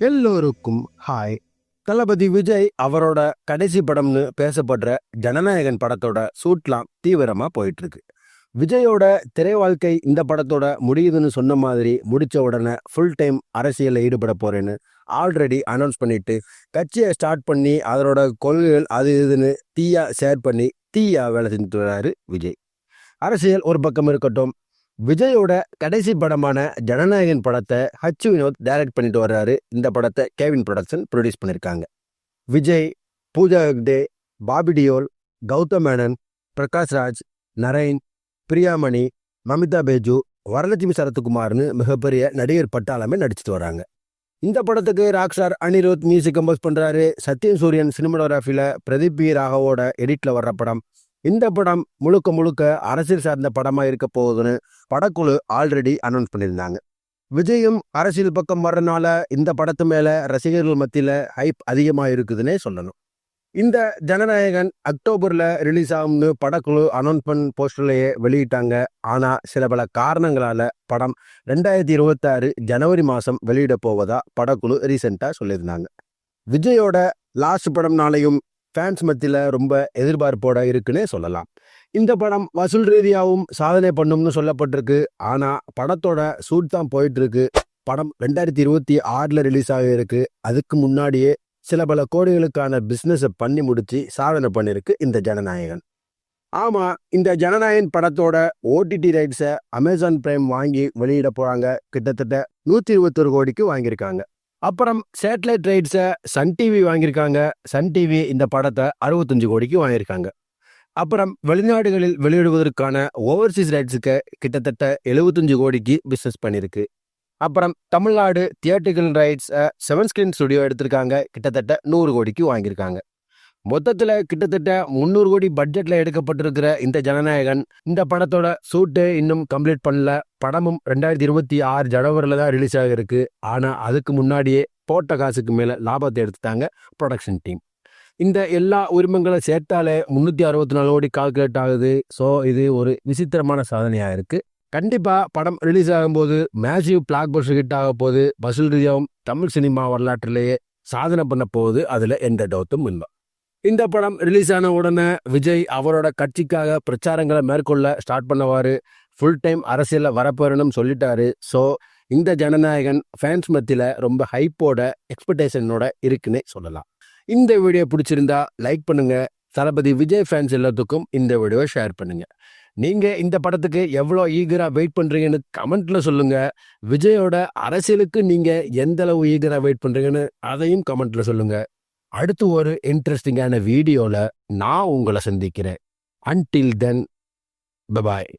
எல்லோருக்கும் ஹாய். தளபதி விஜய் அவரோட கடைசி படம்னு பேசப்படுற ஜனநாயகன் படத்தோட ஷூட்லாம் தீவிரமா போயிட்டு இருக்கு. விஜயோட திரை வாழ்க்கை இந்த படத்தோட முடியுதுன்னு சொன்ன மாதிரி முடிச்ச உடனே ஃபுல் டைம் அரசியலில் ஈடுபட போறேன்னு ஆல்ரெடி அனௌன்ஸ் பண்ணிட்டு கட்சியை ஸ்டார்ட் பண்ணி அதனோட கொள்கைகள் அது இதுன்னு தீயா ஷேர் பண்ணி தீயா வேலை செஞ்சுட்டு வர்றாரு விஜய். அரசியல் ஒரு பக்கம் இருக்கட்டும், விஜயோட கடைசி படமான ஜனநாயகன் படத்தை வினோத் டைரக்ட் பண்ணிட்டு வர்றாரு. இந்த படத்தை கேவின் ப்ரொடக்ஷன் ப்ரொடியூஸ் பண்ணியிருக்காங்க. விஜய், பூஜா ஹெக்டே, பாபி டியோல், கௌதம் மேனன், பிரகாஷ் ராஜ், நரேன், பிரியாமணி, மமிதா பேஜு, வரலட்சுமி சரத்குமார்னு மிகப்பெரிய நடிகர் பட்டாளமே நடிச்சிட்டு வராங்க. இந்த படத்துக்கு ராக்ஸ்டார் அனிருத் மியூசிக் கம்போஸ் பண்ணுறாரு. சத்யன் சூரியன் சினிமாட்டோகிராஃபியில் பிரதீப் பி ராகவோட எடிட்டில் வர்ற படம். இந்த படம் முழுக்க முழுக்க அரசியல் சார்ந்த படமாக இருக்க போகுதுன்னு படக்குழு ஆல்ரெடி அனௌன்ஸ் பண்ணியிருந்தாங்க. விஜயும் அரசியல் பக்கம் வர்றதுனால இந்த படத்து மேலே ரசிகர்கள் மத்தியில் ஹைப் அதிகமாக இருக்குதுன்னே சொல்லணும். இந்த ஜனநாயகன் அக்டோபரில் ரிலீஸ் ஆகும்னு படக்குழு அனௌன்ஸ்மெண்ட் போஸ்டர்லேயே வெளியிட்டாங்க. ஆனால் சில பல காரணங்களால் படம் 2026 ஜனவரி மாதம் வெளியிட போவதா படக்குழு ரீசெண்டாக சொல்லியிருந்தாங்க. விஜயோட லாஸ்ட் படம்னாலையும் ஃபேன்ஸ் மத்தியில் ரொம்ப எதிர்பார்ப்போட இருக்குன்னே சொல்லலாம். இந்த படம் வசூல் ரீதியாகவும் சாதனை பண்ணும்னு சொல்லப்பட்டிருக்கு. ஆனால் படத்தோட ஷூட் தான் போயிட்டுருக்கு. படம் 2026 ரிலீஸ் ஆக இருக்கு. அதுக்கு முன்னாடியே சில பல கோடிகளுக்கான பிஸ்னஸை பண்ணி முடிச்சு சாதனை பண்ணியிருக்கு இந்த ஜனநாயகன். ஆமாம், இந்த ஜனநாயகன் படத்தோட ஓடிடி ரைட்ஸை அமேசான் பிரைம் வாங்கி வெளியிட போகிறாங்க. கிட்டத்தட்ட 121 கோடிக்கு வாங்கியிருக்காங்க. அப்புறம் சேட்டலைட் ரைட்ஸை சன் டிவி வாங்கியிருக்காங்க. சன் டிவி இந்த படத்தை 65 கோடிக்கு வாங்கியிருக்காங்க. அப்புறம் வெளிநாடுகளில் வெளியிடுவதற்கான ஓவர்சீஸ் ரைட்ஸுக்கு கிட்டத்தட்ட 75 கோடிக்கு பிஸ்னஸ் பண்ணியிருக்கு. அப்புறம் தமிழ்நாடு தியேட்டர்கள் ரைட்ஸை 7 ஸ்கிரீன் ஸ்டுடியோ எடுத்திருக்காங்க. கிட்டத்தட்ட 100 கோடிக்கு வாங்கியிருக்காங்க. மொத்தத்தில் கிட்டத்தட்ட 300 கோடி பட்ஜெட்டில் எடுக்கப்பட்டிருக்கிற இந்த ஜனநாயகன் இந்த படத்தோட ஷூட்டு இன்னும் கம்ப்ளீட் பண்ணல. படமும் 2026 ஜனவரியில் தான் ரிலீஸ் ஆகிருக்கு. ஆனால் அதுக்கு முன்னாடியே போட்ட காசுக்கு மேலே லாபத்தை எடுத்துட்டாங்க ப்ரொடக்ஷன் டீம். இந்த எல்லா உரிமங்களை சேர்த்தாலே 364 கோடி கால்குலேட் ஆகுது. ஸோ இது ஒரு விசித்திரமான சாதனையாக இருக்குது. கண்டிப்பாக படம் ரிலீஸ் ஆகும்போது மேசிவ் பிளாக் பஸ்டர் ஹிட் ஆக போகுது. வசூல் ரீதியாகவும் தமிழ் சினிமா வரலாற்றிலேயே சாதனை பண்ண போகுது. அதில் எந்த டவுட்டும் இல்லை. இந்த படம் ரிலீஸ் ஆன உடனே விஜய் அவரோட கட்சிக்காக பிரச்சாரங்களை மேற்கொள்ள ஸ்டார்ட் பண்ணுவார். ஃபுல் டைம் அரசியலில் வரப்போறேன்னு சொல்லிட்டாரு. ஸோ இந்த ஜனநாயகன் ஃபேன்ஸ் மத்தியில் ரொம்ப ஹைப்போட எக்ஸ்பெக்டேஷனோட இருக்குன்னு சொல்லலாம். இந்த வீடியோ பிடிச்சிருந்தா லைக் பண்ணுங்க. தளபதி விஜய் ஃபேன்ஸ் எல்லாத்துக்கும் இந்த வீடியோவை ஷேர் பண்ணுங்க. நீங்கள் இந்த படத்துக்கு எவ்வளோ ஈகராக வெயிட் பண்ணுறீங்கன்னு கமெண்ட்டில் சொல்லுங்கள். விஜயோட அரசியலுக்கு நீங்கள் எந்த அளவு ஈகராக வெயிட் பண்ணுறீங்கன்னு அதையும் கமெண்ட்டில் சொல்லுங்கள். அடுத்து ஒரு இன்ட்ரெஸ்டிங்கான வீடியோவில் நான் உங்களை சந்திக்கிறேன். Until then, bye bye.